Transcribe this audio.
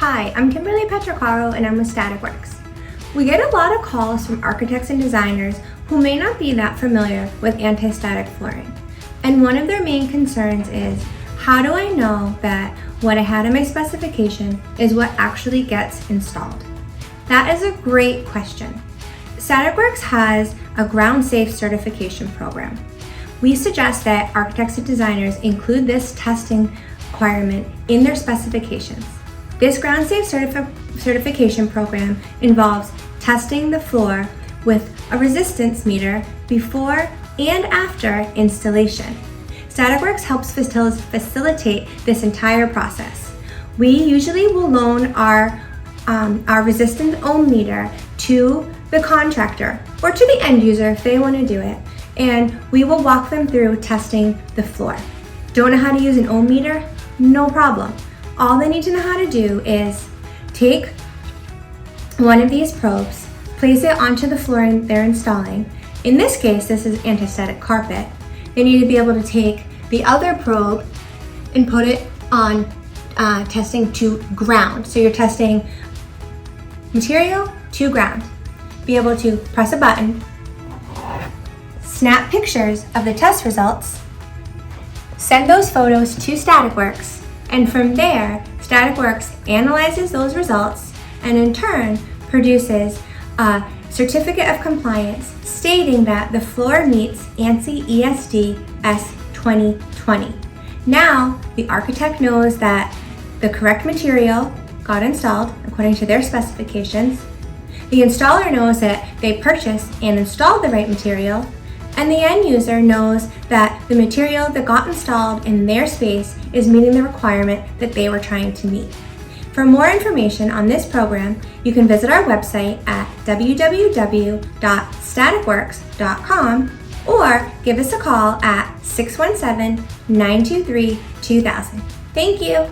Hi, I'm Kimberly Petrocaro and I'm with StaticWorx. We get a lot of calls from architects and designers who may not be that familiar with anti-static flooring. And one of their main concerns is, how do I know that what I had in my specification is what actually gets installed? That is a great question. StaticWorx has a GroundSafe certification program. We suggest that architects and designers include this testing requirement in their specifications. This GroundSafe certification program involves testing the floor with a resistance meter before and after installation. StaticWorx helps facilitate this entire process. We usually will loan our resistance ohm meter to the contractor or to the end user if they want to do it, and we will walk them through testing the floor. Don't know how to use an ohm meter? No problem. All they need to know how to do is take one of these probes, place it onto the flooring they're installing. In this case, this is antistatic carpet. They need to be able to take the other probe and put it on testing to ground. So you're testing material to ground. Be able to press a button, snap pictures of the test results, send those photos to StaticWorx, and from there, StaticWorx analyzes those results and in turn produces a certificate of compliance stating that the floor meets ANSI ESD S2020. Now, the architect knows that the correct material got installed according to their specifications. The installer knows that they purchased and installed the right material, and the end user knows that the material that got installed in their space is meeting the requirement that they were trying to meet. For more information on this program, you can visit our website at www.staticworx.com or give us a call at 617-923-2000. Thank you.